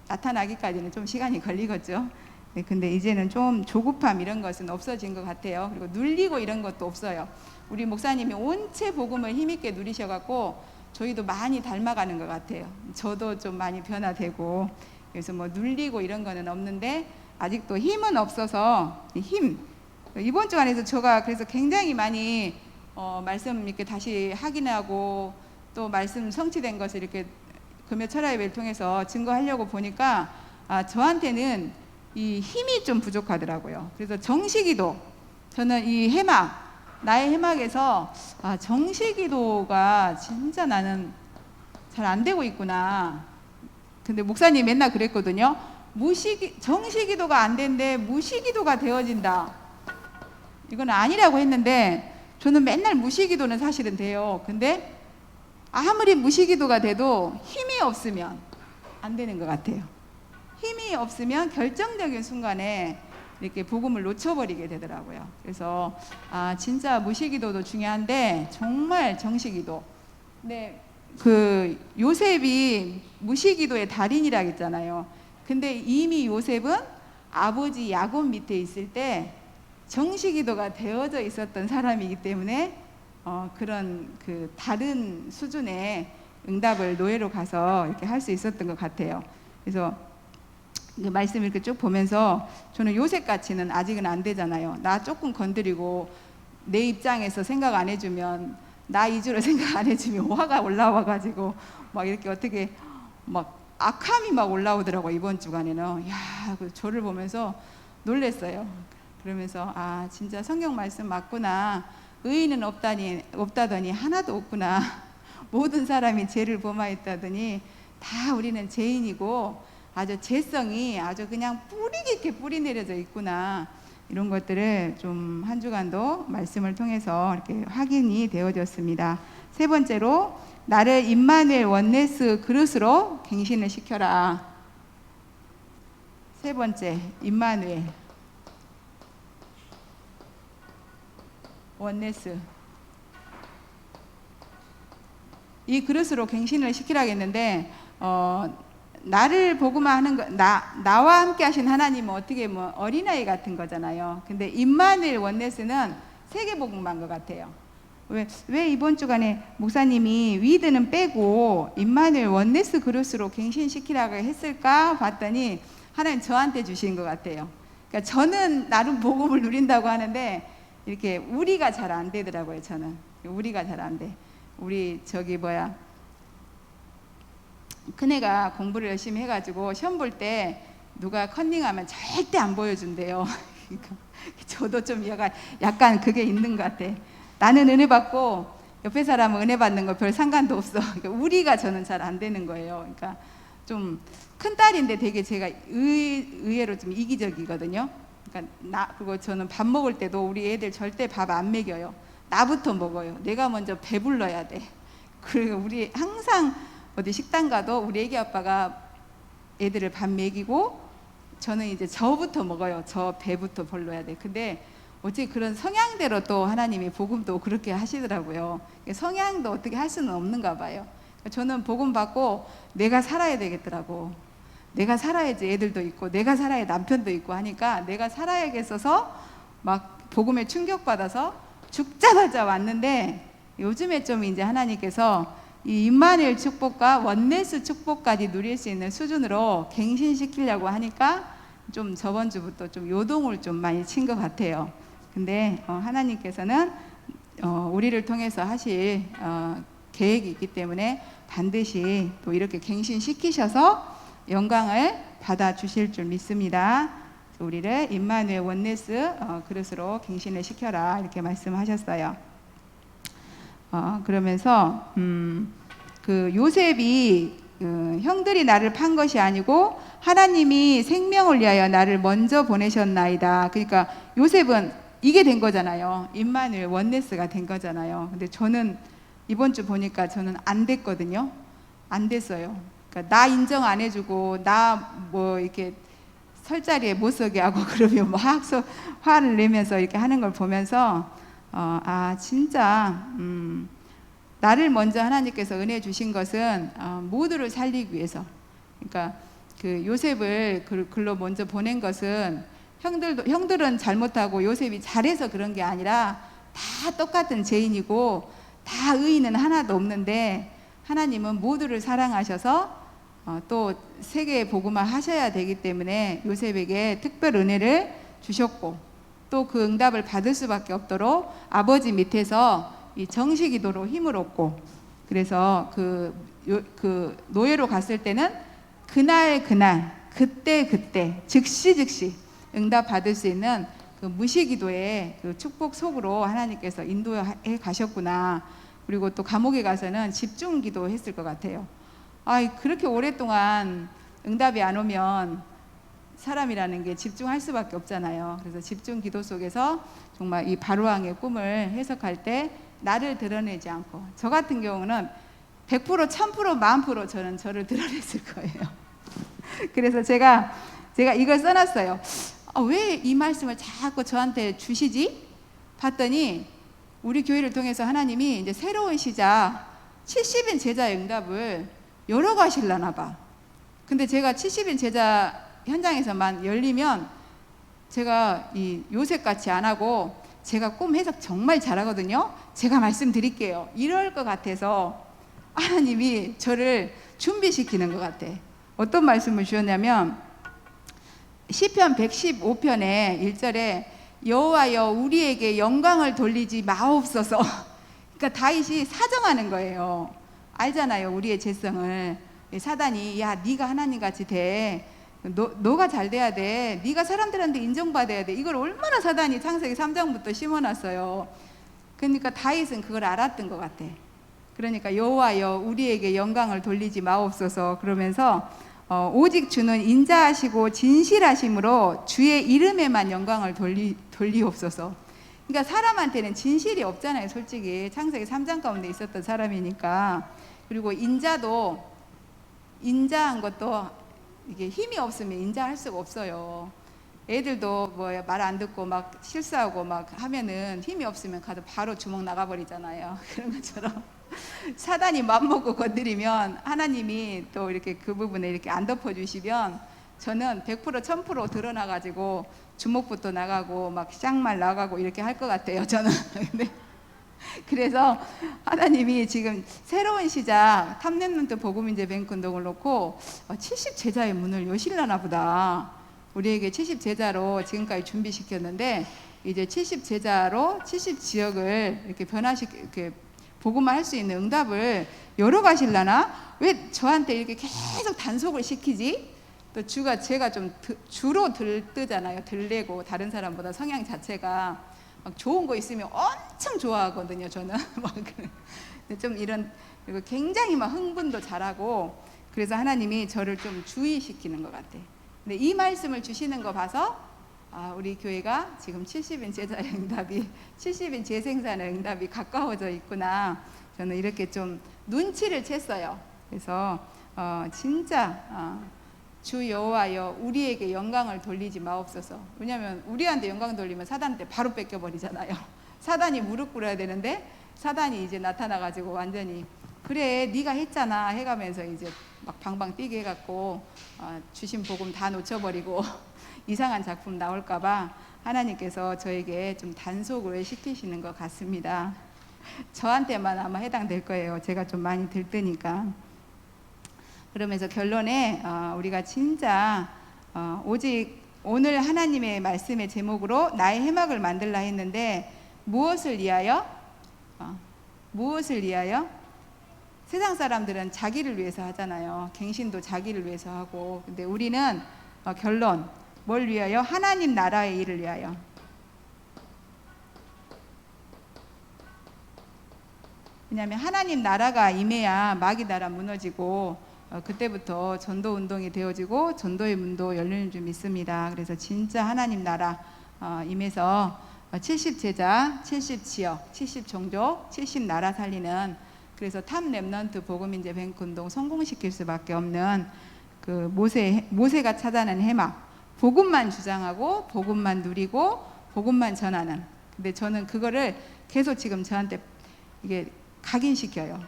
A: 나타나기까지는 좀 시간이 걸리겠죠. 네, 근데 이제는 좀 조급함 이런 것은 없어진 것 같아요. 그리고 눌리고 이런 것도 없어요. 우리 목사님이 온체 복음을 힘있게 누리셔갖고 저희도 많이 닮아가는 것 같아요. 저도 좀 많이 변화되고, 그래서 뭐 눌리고 이런 거는 없는데 아직도 힘은 없어서, 이번 주간에서 제가 그래서 굉장히 많이 말씀 이렇게 다시 확인하고 또 말씀 성취된 것을 이렇게 금요철야예배를 통해서 증거하려고 보니까 저한테는 이 힘이 좀 부족하더라고요. 그래서 정시기도, 저는 이 나의 해막에서 정시기도가 진짜 나는 잘 안 되고 있구나. 근데 목사님 맨날 그랬거든요. 정시기도가 안 되는데 무시기도가 되어진다. 이건 아니라고 했는데, 저는 맨날 무시기도는 사실은 돼요. 근데 아무리 무시기도가 돼도 힘이 없으면 안 되는 것 같아요. 힘이 없으면 결정적인 순간에 이렇게 복음을 놓쳐버리게 되더라고요. 그래서 진짜 무시기도도 중요한데 정말 정시기도. 네, 요셉이 무시기도의 달인이라고 했잖아요. 근데 이미 요셉은 아버지 야곱 밑에 있을 때 정시기도가 되어져 있었던 사람이기 때문에 그런 다른 수준의 응답을 노예로 가서 이렇게 할 수 있었던 것 같아요. 그래서 말씀 이렇게 쭉 보면서 저는 요셉같이는 아직은 안 되잖아요. 나 조금 건드리고 내 입장에서 생각 안 해주면, 나 이주로 생각 안 해주면 화가 올라와가지고 막 이렇게 어떻게 막 악함이 막 올라오더라고. 이번 주간에는 저를 보면서 놀랬어요. 그러면서 진짜 성경 말씀 맞구나. 의인은 없다더니 하나도 없구나. 모든 사람이 죄를 범하였다더니 다 우리는 죄인이고 아주 죄성이 아주 그냥 뿌리 깊게 뿌리 내려져 있구나. 이런 것들을 좀 한 주간도 말씀을 통해서 이렇게 확인이 되어졌습니다. 세 번째로, 나를 임마누엘 원네스 그릇으로 갱신을 시켜라. 세 번째, 임마누엘 원네스, 이 그릇으로 갱신을 시키라겠는데, 나를 복음화하는 거, 나와 함께 하신 하나님은 어떻게 어린아이 같은 거잖아요. 근데 임마누엘 원네스는 세계복음화인 것 같아요. 왜 이번 주간에 목사님이 위드는 빼고 임마누엘 원네스 그릇으로 갱신시키라고 했을까 봤더니 하나님 저한테 주신 것 같아요. 그러니까 저는 나름 복음을 누린다고 하는데 이렇게 우리가 잘 안 되더라고요. 저는 우리가 잘 안 돼. 우리 큰애가 공부를 열심히 해가지고 시험 볼 때 누가 컨닝하면 절대 안 보여준대요. 저도 좀 약간 그게 있는 것 같아. 나는 은혜 받고 옆에 사람은 은혜 받는 거 별 상관도 없어. 우리가 저는 잘 안 되는 거예요. 그러니까 좀 큰 딸인데 되게 제가 의외로 좀 이기적이거든요. 그러니까 그리고 저는 밥 먹을 때도 우리 애들 절대 밥 안 먹여요. 나부터 먹어요. 내가 먼저 배불러야 돼. 그리고 우리 항상 어디 식당 가도 우리 애기 아빠가 애들을 밥 먹이고 저는 이제 저부터 먹어요. 저 배부터 벌러야 돼. 근데 어찌 그런 성향대로 또 하나님이 복음도 그렇게 하시더라고요. 성향도 어떻게 할 수는 없는가 봐요. 저는 복음 받고 내가 살아야 되겠더라고. 내가 살아야지 애들도 있고 내가 살아야 남편도 있고 하니까 내가 살아야겠어서 막 복음에 충격받아서 죽자마자 왔는데, 요즘에 좀 이제 하나님께서 이 임마누엘 축복과 원네스 축복까지 누릴 수 있는 수준으로 갱신시키려고 하니까 좀 저번 주부터 좀 요동을 좀 많이 친 것 같아요. 근데 하나님께서는 우리를 통해서 하실 계획이 있기 때문에 반드시 또 이렇게 갱신시키셔서 영광을 받아 주실 줄 믿습니다. 우리를 임마누엘 원네스 그릇으로 갱신을 시켜라 이렇게 말씀하셨어요. 그러면서 그 요셉이 형들이 나를 판 것이 아니고 하나님이 생명을 위하여 나를 먼저 보내셨나이다. 그러니까 요셉은 이게 된 거잖아요. 임마누엘 원네스가 된 거잖아요. 근데 저는 이번 주 보니까 저는 안 됐거든요. 안 됐어요. 그러니까 나 인정 안 해주고 나 뭐 이렇게 설 자리에 못 서게 하고 그러면 막 화를 내면서 이렇게 하는 걸 보면서 진짜 나를 먼저 하나님께서 은혜 주신 것은 모두를 살리기 위해서. 그러니까 그 요셉을 글로 먼저 보낸 것은 형들은 잘못하고 요셉이 잘해서 그런 게 아니라 다 똑같은 죄인이고 다 의인은 하나도 없는데 하나님은 모두를 사랑하셔서 또 세계에 복음화 하셔야 되기 때문에 요셉에게 특별 은혜를 주셨고 또 그 응답을 받을 수밖에 없도록 아버지 밑에서 이 정식기도로 힘을 얻고 그래서 그 노예로 갔을 때는 그날 그때 즉시 응답 받을 수 있는 그 무시기도의 그 축복 속으로 하나님께서 인도해 가셨구나. 그리고 또 감옥에 가서는 집중기도 했을 것 같아요. 그렇게 오랫동안 응답이 안 오면 사람이라는 게 집중할 수밖에 없잖아요. 그래서 집중 기도 속에서 정말 이 바로왕의 꿈을 해석할 때 나를 드러내지 않고 저 같은 경우는 100%, 1000%, 10,000% 저는 저를 드러냈을 거예요. 그래서 제가 이걸 써놨어요. 왜 이 말씀을 자꾸 저한테 주시지? 봤더니 우리 교회를 통해서 하나님이 이제 새로운 시작 70인 제자의 응답을 열어가 하시려나 봐. 근데 제가 70인 제자 현장에서만 열리면 제가 이 요셉같이 안 하고 제가 꿈 해석 정말 잘하거든요. 제가 말씀드릴게요. 이럴 것 같아서 하나님이 저를 준비시키는 것 같아. 어떤 말씀을 주셨냐면 시편 115편에 1절에 여호와여 우리에게 영광을 돌리지 마옵소서. 그러니까 다윗이 사정하는 거예요. 알잖아요, 우리의 죄성을. 사단이 야 네가 하나님같이 돼. 너가 잘 돼야 돼. 네가 사람들한테 인정받아야 돼. 이걸 얼마나 사단이 창세기 3장부터 심어놨어요. 그러니까 다윗은 그걸 알았던 것 같아. 그러니까 여호와여 우리에게 영광을 돌리지 마옵소서. 그러면서 오직 주는 인자하시고 진실하심으로 주의 이름에만 영광을 돌리옵소서. 그러니까 사람한테는 진실이 없잖아요, 솔직히. 창세기 3장 가운데 있었던 사람이니까. 그리고 인자한 것도 이게 힘이 없으면 인자할 수가 없어요. 애들도 뭐 말 안 듣고 막 실수하고 막 하면은 힘이 없으면 가서 바로 주먹 나가버리잖아요. 그런 것처럼 사단이 맘먹고 건드리면 하나님이 또 이렇게 그 부분에 이렇게 안 덮어주시면 저는 100% 1000% 드러나가지고 주먹부터 나가고 막 쌍말 나가고 이렇게 할 것 같아요, 저는. 근데 그래서 하나님이 지금 새로운 시작 탑랩런트 복음인재 뱅크 운동을 놓고 70 제자의 문을 여실려나 보다. 우리에게 70 제자로 지금까지 준비시켰는데 이제 70 제자로 70 지역을 이렇게 이렇게 복음화 할 수 있는 응답을 열어가실라나? 왜 저한테 이렇게 계속 단속을 시키지? 또 제가 좀 주로 들뜨잖아요. 들레고 다른 사람보다 성향 자체가 막 좋은 거 있으면 엄청 좋아하거든요. 저는 좀 이런 그리고 굉장히 막 흥분도 잘하고 그래서 하나님이 저를 좀 주의시키는 것 같아. 근데 이 말씀을 주시는 거 봐서 우리 교회가 지금 70인 제자의 응답이 70인 재생산의 응답이 가까워져 있구나. 저는 이렇게 좀 눈치를 챘어요. 그래서 진짜 주 여호와여 우리에게 영광을 돌리지 마옵소서. 왜냐하면 우리한테 영광 돌리면 사단한테 바로 뺏겨버리잖아요. 사단이 무릎 꿇어야 되는데 사단이 이제 나타나가지고 완전히 그래 네가 했잖아 해가면서 이제 막 방방 뛰게 해갖고 주신 복음 다 놓쳐버리고 이상한 작품 나올까봐 하나님께서 저에게 좀 단속을 시키시는 것 같습니다. 저한테만 아마 해당될 거예요. 제가 좀 많이 들뜨니까. 그러면서 결론에 우리가 진짜 오직 오늘 하나님의 말씀의 제목으로 나의 해막을 만들라 했는데 무엇을 위하여? 무엇을 위하여? 세상 사람들은 자기를 위해서 하잖아요. 갱신도 자기를 위해서 하고. 근데 우리는 결론 뭘 위하여? 하나님 나라의 일을 위하여. 왜냐하면 하나님 나라가 임해야 마귀 나라 무너지고 그때부터 전도 운동이 되어지고 전도의 문도 열리는 줄 믿습니다. 그래서 진짜 하나님 나라 임해서 70제자, 70지역, 70종족, 70나라 살리는, 그래서 탑 랩넌트 복음인재 뱅크 운동 성공시킬 수밖에 없는 그 모세가 찾아낸 해막, 복음만 주장하고 복음만 누리고 복음만 전하는. 근데 저는 그거를 계속 지금 저한테 이게 각인시켜요.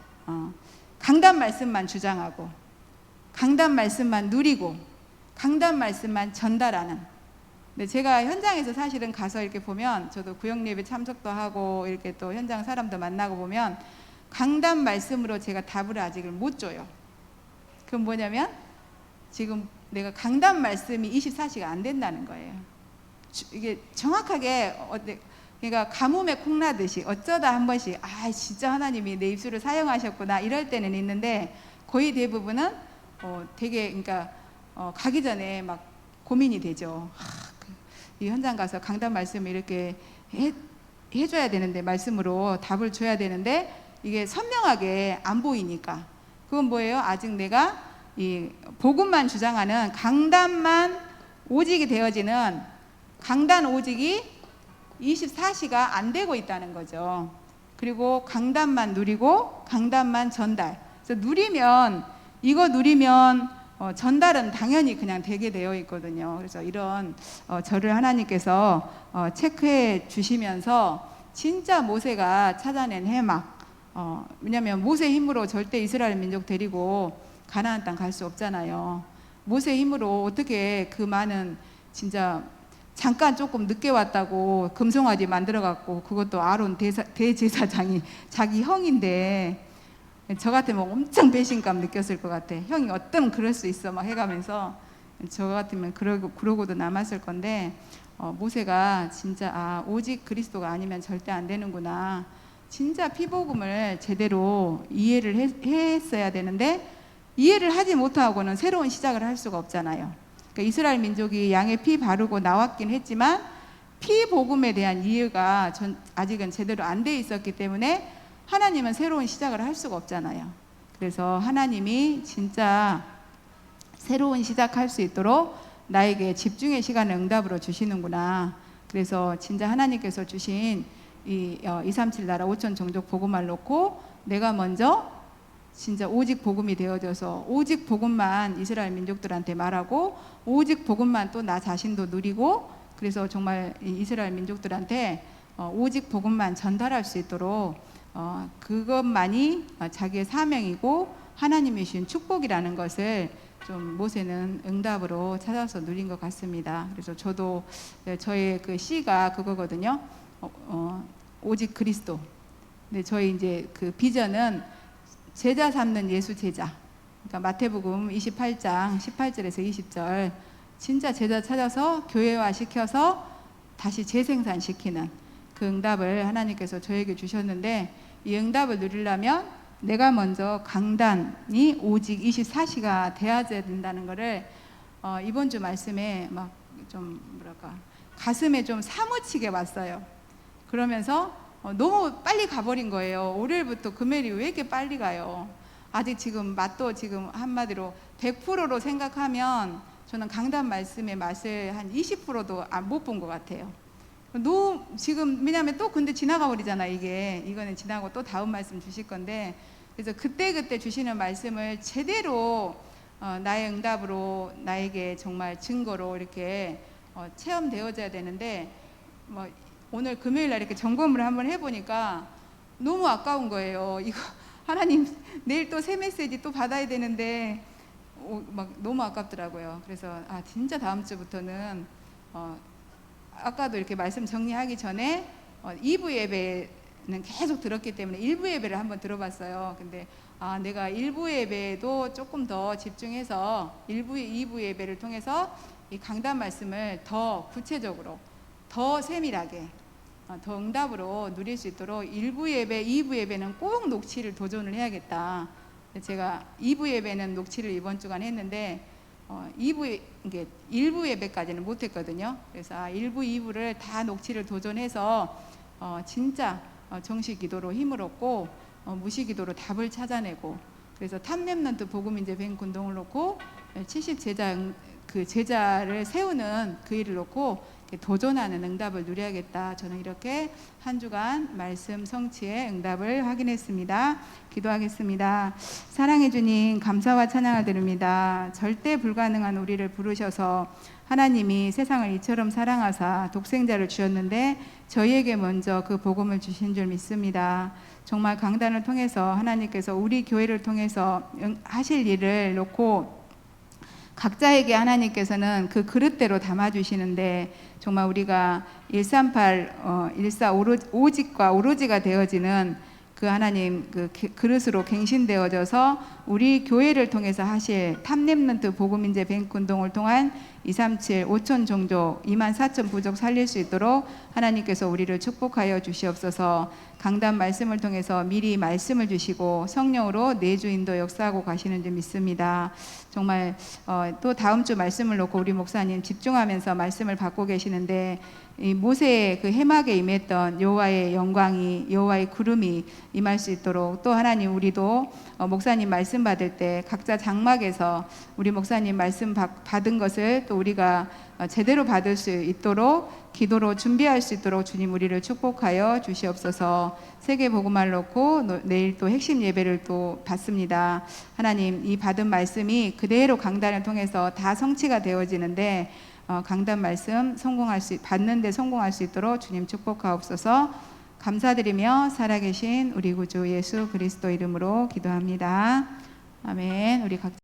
A: 강단 말씀만 주장하고 강단 말씀만 누리고 강단 말씀만 전달하는. 근데 제가 현장에서 사실은 가서 이렇게 보면, 저도 구역 예배 참석도 하고 이렇게 또 현장 사람도 만나고 보면 강단 말씀으로 제가 답을 아직을 못 줘요. 그건 뭐냐면 지금 내가 강단 말씀이 24시가 안 된다는 거예요. 이게 정확하게 그러니까 가뭄에 콩나듯이 어쩌다 한 번씩 진짜 하나님이 내 입술을 사용하셨구나 이럴 때는 있는데, 거의 대부분은 되게 그러니까 가기 전에 막 고민이 되죠. 이 현장 가서 강단 말씀을 이렇게 해줘야 되는데, 말씀으로 답을 줘야 되는데 이게 선명하게 안 보이니까. 그건 뭐예요? 아직 내가 이 복음만 주장하는 강단만 오직이 되어지는 강단 오직이 24시가 안 되고 있다는 거죠. 그리고 강단만 누리고 강단만 전달. 그래서 이거 누리면 전달은 당연히 그냥 되게 되어 있거든요. 그래서 이런 저를 하나님께서 체크해 주시면서 진짜 모세가 찾아낸 해막. 왜냐하면 모세 힘으로 절대 이스라엘 민족 데리고 가나안 땅 갈 수 없잖아요. 모세 힘으로 어떻게 그 많은, 진짜 잠깐 조금 늦게 왔다고 금송아지 만들어 갖고, 그것도 아론 대제사장이 자기 형인데, 저 같으면 엄청 배신감 느꼈을 것 같아. 형이 어떤 그럴 수 있어 막 해가면서, 저 같으면 그러고도 남았을 건데, 모세가 진짜 오직 그리스도가 아니면 절대 안 되는구나, 진짜 피복음을 제대로 이해를 했어야 되는데, 이해를 하지 못하고는 새로운 시작을 할 수가 없잖아요. 그러니까 이스라엘 민족이 양의 피 바르고 나왔긴 했지만 피복음에 대한 이해가 아직은 제대로 안 돼 있었기 때문에 하나님은 새로운 시작을 할 수가 없잖아요. 그래서 하나님이 진짜 새로운 시작할 수 있도록 나에게 집중의 시간을 응답으로 주시는구나. 그래서 진짜 하나님께서 주신 이 237 나라 5천 종족 복음을 놓고 내가 먼저 진짜 오직 복음이 되어져서 오직 복음만 이스라엘 민족들한테 말하고 오직 복음만 또 나 자신도 누리고, 그래서 정말 이스라엘 민족들한테 오직 복음만 전달할 수 있도록 그것만이 자기의 사명이고 하나님이 주신 축복이라는 것을 좀 모세는 응답으로 찾아서 누린 것 같습니다. 그래서 저도 저의 그 C가 그거거든요. 오직 그리스도. 근데 저희 이제 그 비전은 제자 삼는 예수 제자. 그러니까 마태복음 28장 18절에서 20절, 진짜 제자 찾아서 교회화 시켜서 다시 재생산시키는 그 응답을 하나님께서 저에게 주셨는데, 이 응답을 누리려면 내가 먼저 강단이 오직 24시가 돼야 된다는 것을 이번 주 말씀에 막 좀 뭐랄까 가슴에 좀 사무치게 왔어요. 그러면서 너무 빨리 가버린 거예요. 월요일부터 금요일이 왜 이렇게 빨리 가요? 아직 지금 맛도 지금 한마디로 100%로 생각하면 저는 강단 말씀의 맛을 한 20%도 못 본 것 같아요. 지금 왜냐하면 또 근데 지나가 버리잖아. 이거는 지나고 또 다음 말씀 주실 건데, 그래서 그때 주시는 말씀을 제대로 나의 응답으로 나에게 정말 증거로 이렇게 체험되어져야 되는데, 오늘 금요일 날 이렇게 점검을 한번 해보니까 너무 아까운 거예요. 이거 하나님 내일 또 새 메시지 또 받아야 되는데 막 너무 아깝더라고요. 그래서 진짜 다음 주부터는 아까도 이렇게 말씀 정리하기 전에 2부 예배 계속 들었기 때문에 일부 예배를 한번 들어봤어요. 근데 내가 일부 예배도 조금 더 집중해서 2부 예배를 통해서 이 강단 말씀을 더 구체적으로, 더 세밀하게, 더 응답으로 누릴 수 있도록 1부 예배, 2부 예배는 꼭 녹취를 도전을 해야겠다. 제가 2부 예배는 녹취를 이번 주간 했는데 1부 예배까지는 못했거든요. 그래서 1부, 2부를 다 녹취를 도전해서 진짜 정식 기도로 힘을 얻고 무시 기도로 답을 찾아내고, 그래서 탑랩런트 복음인재 뱅크 운동을 놓고 70 제자를 세우는 그 일을 놓고 도전하는 응답을 누려야겠다. 저는 이렇게 한 주간 말씀 성취의 응답을 확인했습니다. 기도하겠습니다. 사랑해 주님, 감사와 찬양을 드립니다. 절대 불가능한 우리를 부르셔서 하나님이 세상을 이처럼 사랑하사 독생자를 주셨는데 저희에게 먼저 그 복음을 주신 줄 믿습니다. 정말 강단을 통해서 하나님께서 우리 교회를 통해서 하실 일을 놓고 각자에게 하나님께서는 그 그릇대로 담아주시는데, 정말 우리가 138, 14 오직과 오로지가 되어지는 그 하나님 그 그릇으로 갱신되어져서 우리 교회를 통해서 하실 탑랩런트 복음인재 뱅크 운동을 통한 237 5천 종족 2만 4천 부족 살릴 수 있도록 하나님께서 우리를 축복하여 주시옵소서. 강단 말씀을 통해서 미리 말씀을 주시고 성령으로 내주 인도 역사하고 가시는 줄 믿습니다. 정말 또 다음 주 말씀을 놓고 우리 목사님 집중하면서 말씀을 받고 계시는데, 이 모세의 그 해막에 임했던 여호와의 영광이, 여호와의 구름이 임할 수 있도록, 또 하나님 우리도 목사님 말씀 받을 때 각자 장막에서 우리 목사님 말씀 받은 것을 또 우리가 제대로 받을 수 있도록 기도로 준비할 수 있도록 주님 우리를 축복하여 주시옵소서. 세계 복음화를 놓고 내일 또 핵심 예배를 또 받습니다. 하나님, 이 받은 말씀이 그대로 강단을 통해서 다 성취가 되어지는데 강단 말씀 받는데 성공할 수 있도록 주님 축복하옵소서. 감사드리며 살아계신 우리 구주 예수 그리스도 이름으로 기도합니다. 아멘. 우리 각자